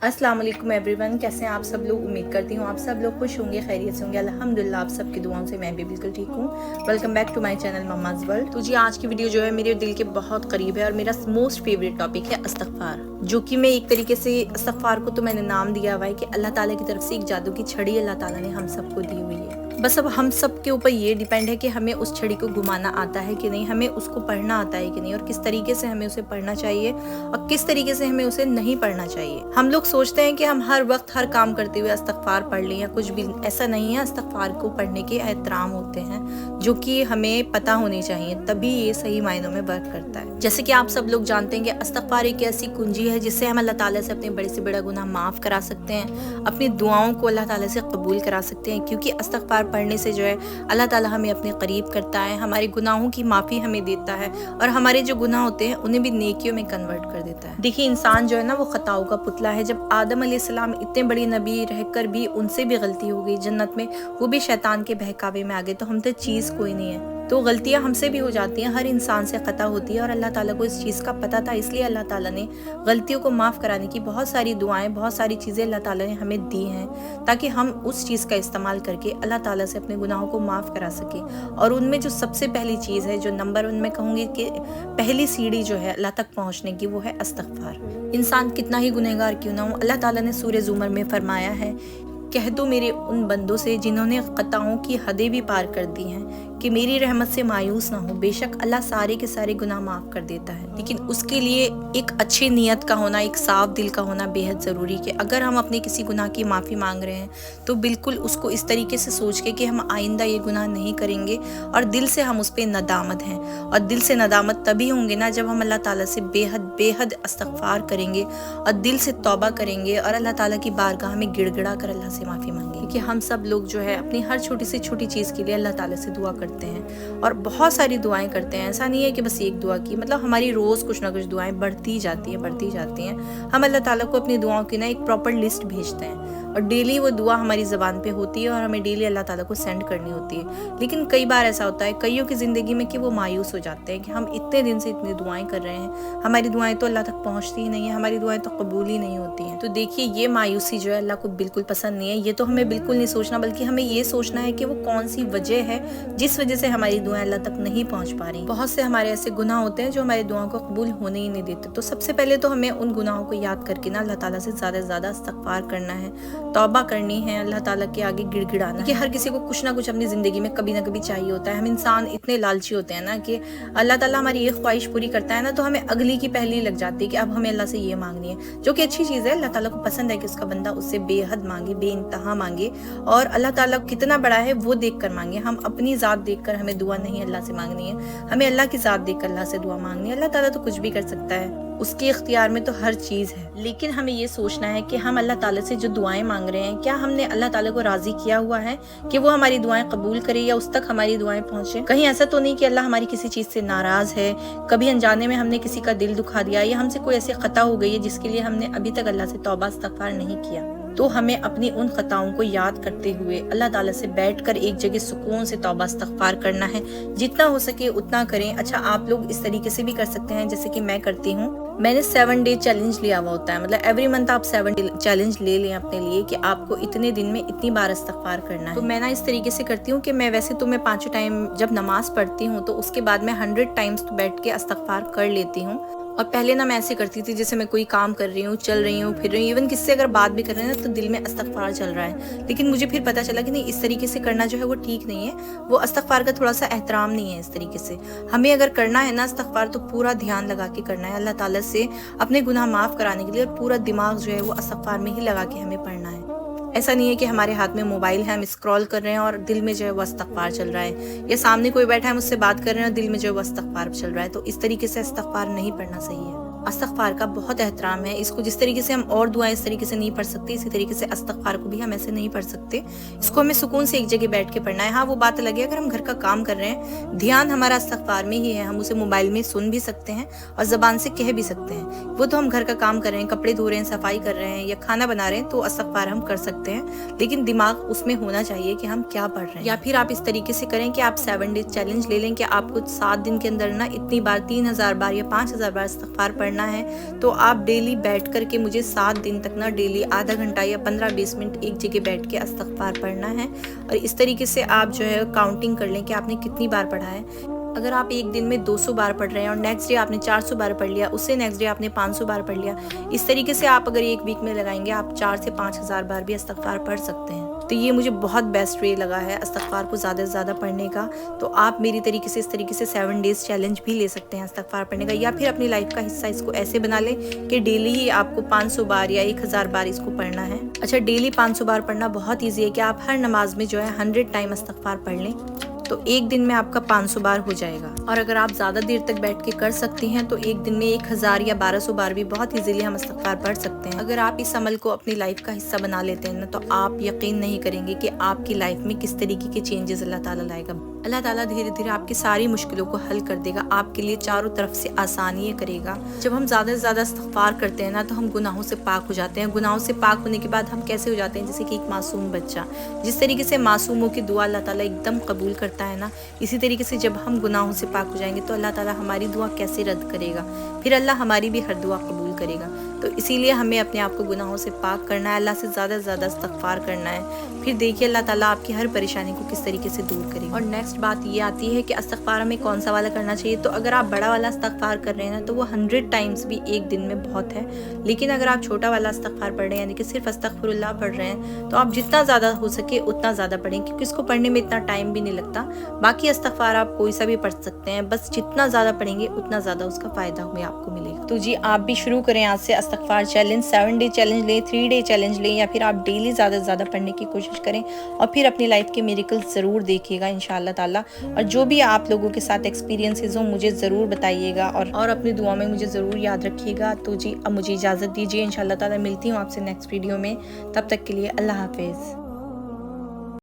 अस्सलाम वालेकुम एवरीवन, कैसे हैं आप सब लोग। उम्मीद करती हूँ आप सब लोग खुश होंगे, खैरियत से होंगे। अल्हम्दुलिल्लाह आप सबकी दुआओं से मैं भी बिल्कुल ठीक हूँ। Welcome back to my channel Mamma's World. तो जी आज की वीडियो जो है मेरे दिल के बहुत करीब है और मेरा मोस्ट फेवरेट टॉपिक है इस्तग़फ़ार, जो कि मैं एक तरीके से इस्तग़फ़ार को तो मैंने नाम दिया हुआ है कि अल्लाह ताला की तरफ से एक जादू की छड़ी अल्लाह ताला ने हम सबको दी हुई है। बस अब हम सब के ऊपर ये डिपेंड है कि हमें उस छड़ी को घुमाना आता है कि नहीं, हमें उसको पढ़ना आता है कि नहीं, और किस तरीके से हमें उसे पढ़ना चाहिए और किस तरीके से हमें उसे नहीं पढ़ना चाहिए। हम लोग सोचते हैं कि हम हर वक्त हर काम करते हुए इस्तग़फ़ार पढ़ लें या कुछ भी, ऐसा नहीं है। इस्तग़फ़ार को पढ़ने के एहतराम होते हैं जो कि हमें पता होने चाहिए, तभी ये सही मायनों में वर्क करता है। जैसे कि आप सब लोग जानते हैं कि इस्तग़फ़ार एक ऐसी कुंजी है जिससे हम अल्लाह ताला से अपने बड़े से बड़ा गुनाह माफ़ करा सकते हैं, अपनी दुआओं को अल्लाह ताला से कबूल करा सकते हैं, क्योंकि इस्तग़फ़ार पढ़ने से जो है अल्लाह ताला हमें अपने करीब करता है, हमारे गुनाहों की माफ़ी हमें देता है और हमारे जो गुनाह होते हैं उन्हें भी नेकियों में कन्वर्ट कर देता है। देखिए इंसान जो है ना वो खताओं का पुतला है। जब आदम अलैहिस्सलाम इतने बड़े नबी रहकर भी उनसे भी गलती हो गई जन्नत में, वो भी शैतान के बहकावे में आ गए, तो हम तो चीज़ कोई नहीं है। तो गलतियां हमसे भी हो जाती हैं, हर इंसान से खता होती है और अल्लाह ताला को इस चीज़ का पता था, इसलिए अल्लाह ताला ने गलतियों को माफ़ कराने की बहुत सारी दुआएं, बहुत सारी चीज़ें अल्लाह ताला ने हमें दी हैं ताकि हम उस चीज़ का इस्तेमाल करके अल्लाह ताला से अपने गुनाहों को माफ़ करा सके। और उनमें जो सबसे पहली चीज़ है, जो नंबर 1 में कहूँगी कि पहली सीढ़ी जो है अल्लाह तक पहुँचने की, वो है इस्तग़फ़ार। इंसान कितना ही गुनहगार क्यों ना हो, अल्लाह ताला ने सूरह ज़ुमर में फरमाया है, कह दो मेरे उन बंदों से जिन्होंने ख़ताओं की हदें भी पार कर दी हैं कि मेरी रहमत से मायूस ना हो, बेशक अल्लाह सारे के सारे गुनाह माफ़ कर देता है। लेकिन उसके लिए एक अच्छी नीयत का होना, एक साफ दिल का होना बेहद ज़रूरी है कि अगर हम अपने किसी गुनाह की माफ़ी मांग रहे हैं तो बिल्कुल उसको इस तरीके से सोच के कि हम आइंदा ये गुनाह नहीं करेंगे और दिल से हम उस पर नदामत हैं। और दिल से नदामत तभी होंगे ना जब हम अल्लाह ताला से बेहद बेहद इस्तग़फ़ार करेंगे और दिल से तौबा करेंगे और अल्लाह ताला की बारगाह में गिड़गिड़ा कर अल्लाह से माफ़ी मांगेंगे। कि हम सब लोग जो है अपनी हर छोटी से छोटी चीज़ के लिए अल्लाह ताला से दुआ करते हैं और बहुत सारी दुआएं करते हैं। ऐसा नहीं है कि बस एक दुआ की, मतलब हमारी रोज़ कुछ ना कुछ दुआएं बढ़ती जाती हैं। हम अल्लाह ताला को अपनी दुआओं की ना एक प्रॉपर लिस्ट भेजते हैं और डेली वो दुआ हमारी ज़बान पे होती है और हमें डेली अल्लाह ताला को सेंड करनी होती है। लेकिन कई बार ऐसा होता है कईयों की ज़िंदगी में कि वो मायूस हो जाते हैं कि हम इतने दिन से इतनी दुआएं कर रहे हैं, हमारी दुआएं तो अल्लाह तक पहुँचती ही नहीं है, हमारी दुआएं तो कबूल ही नहीं होती हैं। तो देखिए ये मायूसी जो है अल्लाह को बिल्कुल पसंद नहीं है। ये तो हमें बिल्कुल नहीं सोचना, बल्कि हमें ये सोचना है कि वो कौन सी वजह है जिस वजह से हमारी दुआएं अल्लाह तक नहीं पहुँच पा रही। बहुत से हमारे ऐसे गुनाह होते हैं जो हमारी दुआओं को कबूल होने ही नहीं देते। तो सबसे पहले तो हमें उन गुनाहों को याद करके ना अल्लाह ताला से ज़्यादा से ज़्यादा इस्तग़फ़ार करना है, तौबा करनी है, अल्लाह ताला के आगे गिड़गिड़ाना। कि हर किसी को कुछ ना कुछ अपनी ज़िंदगी में कभी ना कभी चाहिए होता है। हम इंसान इतने लालची होते हैं ना कि अल्लाह ताला हमारी ये ख्वाहिश पूरी करता है ना तो हमें अगली की पहली लग जाती है कि अब हमें अल्लाह से ये मांगनी है, जो कि अच्छी चीज़ है। अल्लाह ताला को पसंद है कि उसका बंदा उससे बेहद मांगे, बेइंतहा मांगे और अल्लाह ताला कितना बड़ा है वो देख कर मांगे। हम अपनी ज़ात देख कर हमें दुआ नहीं अल्लाह से मांगनी है, हमें अल्लाह की ज़ात देख कर अल्लाह से दुआ मांगनी है। अल्लाह ताला तो कुछ भी कर सकता है, उसके इख्तियार में तो हर चीज़ है। लेकिन हमें ये सोचना है कि हम अल्लाह ताला से जो दुआएं मांग रहे हैं, क्या हमने अल्लाह ताला को राज़ी किया हुआ है कि वो हमारी दुआएं कबूल करे या उस तक हमारी दुआएं पहुँचे। कहीं ऐसा तो नहीं कि अल्लाह हमारी किसी चीज़ से नाराज़ है, कभी अनजाने में हमने किसी का दिल दुखा दिया या हमसे कोई ऐसी खता हो गई है जिसके लिए हमने अभी तक अल्लाह से तौबा इस्तग़फ़ार नहीं किया। तो हमें अपनी उन खताओं को याद करते हुए अल्लाह ताला से बैठकर एक जगह सुकून से तौबा इस्तग़फ़ार करना है। जितना हो सके उतना करें। अच्छा आप लोग इस तरीके से भी कर सकते हैं जैसे कि मैं करती हूँ। मैंने 7 डे चैलेंज लिया हुआ होता है, मतलब एवरी मंथ आप 7 डे चैलेंज ले लें अपने लिए कि आपको इतने दिन में इतनी बार इस्तग़फ़ार करना है। तो मैं ना इस तरीके से करती हूँ कि मैं वैसे तो मैं 5 टाइम जब नमाज पढ़ती हूँ तो उसके बाद मैं 100 टाइम्स तो बैठ के इस्तग़फ़ार कर लेती हूँ। और पहले ना मैं ऐसे करती थी जैसे मैं कोई काम कर रही हूँ, चल रही हूँ, फिर रही हूँ, इवन किससे अगर बात भी कर रहे हैं ना तो दिल में इस्तग़फ़ार चल रहा है। लेकिन मुझे फिर पता चला कि नहीं, इस तरीके से करना जो है वो ठीक नहीं है, वो इस्तग़फ़ार का थोड़ा सा एहतराम नहीं है। इस तरीके से हमें अगर करना है ना इस्तग़फ़ार तो पूरा ध्यान लगा के करना है अल्लाह ताला से अपने गुनाह माफ़ कराने के लिए, और पूरा दिमाग जो है वो इस्तग़फ़ार में ही लगा के हमें पढ़ना है। ऐसा नहीं है कि हमारे हाथ में मोबाइल है, हम स्क्रॉल कर रहे हैं और दिल में जो है वो इस्तग़फ़ार चल रहा है, या सामने कोई बैठा है मुझसे बात कर रहे हैं और दिल में जो है वो इस्तग़फ़ार चल रहा है। तो इस तरीके से इस्तग़फ़ार नहीं पढ़ना सही है। इस्तग़फ़ार का बहुत एहतराम है। इसको जिस तरीके से हम और दुआएं इस तरीके से नहीं पढ़ सकते, इसी तरीके से इस्तग़फ़ार को भी हम ऐसे नहीं पढ़ सकते। इसको हमें सुकून से एक जगह बैठ के पढ़ना है। हाँ वो बात अलग है अगर हम घर का काम कर रहे हैं, ध्यान हमारा इस्तग़फ़ार में ही है, हम उसे मोबाइल में सुन भी सकते हैं और ज़बान से कह भी सकते हैं। वो तो हम घर का काम कर रहे हैं, कपड़े धो रहे हैं, सफाई कर रहे हैं या खाना बना रहे हैं, तो इस्तग़फ़ार हम कर सकते हैं। लेकिन दिमाग उसमें होना चाहिए कि हम क्या पढ़ रहे हैं। या फिर आप इस तरीके से करें कि आप 7 डे चैलेंज ले लें कि आपको 7 दिन के अंदर ना इतनी बार 3000 बार या 5000 बार इस्तग़फ़ार पढ़ना پڑھنا ہے تو آپ ڈیلی بیٹھ کر کے مجھے 7 دن تک نا ڈیلی آدھا گھنٹہ یا 15-20 منٹ ایک جگہ بیٹھ کے استغفار پڑھنا ہے، اور اس طریقے سے آپ جو ہے کاؤنٹنگ کر لیں کہ آپ نے کتنی بار پڑھا ہے۔ اگر آپ ایک دن میں 200 بار پڑھ رہے ہیں اور نیکسٹ ڈے آپ نے 400 بار پڑھ لیا، اس سے نیکسٹ ڈے آپ نے 500 بار پڑھ لیا، اس طریقے سے آپ اگر ایک ویک میں لگائیں گے آپ 4 سے 5,000 بار بھی استغفار پڑھ سکتے ہیں۔ تو یہ مجھے بہت بیسٹ وے لگا ہے استغفار کو زیادہ سے زیادہ پڑھنے کا۔ تو آپ میری طریقے سے اس طریقے سے 7 ڈیز چیلنج بھی لے سکتے ہیں استغفار پڑھنے کا، یا پھر اپنی لائف کا حصہ اس کو ایسے بنا لیں کہ ڈیلی ہی آپ کو 500 بار یا 1000 بار اس کو پڑھنا ہے۔ اچھا، ڈیلی 500 بار پڑھنا بہت ایزی ہے کہ آپ ہر نماز میں جو ہے 100 ٹائم استغفار پڑھ لیں تو ایک دن میں آپ کا 500 بار ہو جائے گا۔ اور اگر آپ زیادہ دیر تک بیٹھ کے کر سکتے ہیں تو ایک دن میں 1000 یا 1200 بار بھی بہت ایزیلی ہم استغفار پڑھ سکتے ہیں۔ اگر آپ اس عمل کو اپنی لائف کا حصہ بنا لیتے ہیں نا تو آپ یقین نہیں کریں گے کہ آپ کی لائف میں کس طریقے کے چینجز اللہ تعالیٰ لائے گا۔ اللہ تعالیٰ دھیرے دھیرے آپ کی ساری مشکلوں کو حل کر دے گا، آپ کے لیے چاروں طرف سے آسانیاں کرے گا۔ جب ہم زیادہ سے زیادہ استغفار کرتے ہیں نا تو ہم گناہوں سے پاک ہو جاتے ہیں۔ گناہوں سے پاک ہونے کے بعد ہم کیسے ہو جاتے ہیں؟ جیسے کہ ایک معصوم بچہ، جس طریقے سے معصوموں کی دعا اللہ تعالیٰ ایک دم قبول کرتا ہے نا، اسی طریقے سے جب ہم گناہوں سے پاک ہو جائیں گے تو اللہ تعالیٰ ہماری دعا کیسے رد کرے گا؟ پھر اللہ ہماری بھی ہر دعا قبول کرے گا۔ تو اسی لیے ہمیں اپنے آپ کو گناہوں سے پاک کرنا ہے، اللہ سے زیادہ سے زیادہ استغفار کرنا ہے، پھر دیکھیے اللہ تعالیٰ آپ کی ہر پریشانی کو کس طریقے سے دور کرے گا۔ اور نیکسٹ بات یہ آتی ہے کہ استغفار ہمیں کون سا والا کرنا چاہیے۔ تو اگر آپ بڑا والا استغفار کر رہے ہیں نا تو وہ 100 ٹائمز بھی ایک دن میں بہت ہے، لیکن اگر آپ چھوٹا والا استغفار پڑھ رہے ہیں یعنی کہ صرف استغفر اللہ پڑھ رہے ہیں تو آپ جتنا زیادہ ہو سکے اتنا زیادہ پڑھیں، کیونکہ اس کو پڑھنے میں اتنا ٹائم بھی نہیں لگتا۔ باقی استغفار آپ کوئی سا بھی پڑھ سکتے ہیں، بس جتنا زیادہ پڑھیں گے اتنا زیادہ اس کا فائدہ ہمیں آپ کو ملے گا۔ تو جی آپ بھی شروع کریں آج سے استغفار چیلنج، 7 ڈے چیلنج لیں، 3 ڈے چیلنج لیں، یا پھر آپ ڈیلی زیادہ سے زیادہ پڑھنے کی کوشش کریں، اور پھر اپنی لائف کے میریکل ضرور دیکھیے گا انشاءاللہ تعالیٰ۔ اور جو بھی آپ لوگوں کے ساتھ ایکسپیرینسز ہوں مجھے ضرور بتائیے گا، اور اپنی دعا میں مجھے ضرور یاد رکھیے گا۔ تو جی اب مجھے اجازت دیجیے، انشاءاللہ تعالیٰ ملتی ہوں آپ سے نیکسٹ ویڈیو میں، تب تک کے لیے اللہ حافظ۔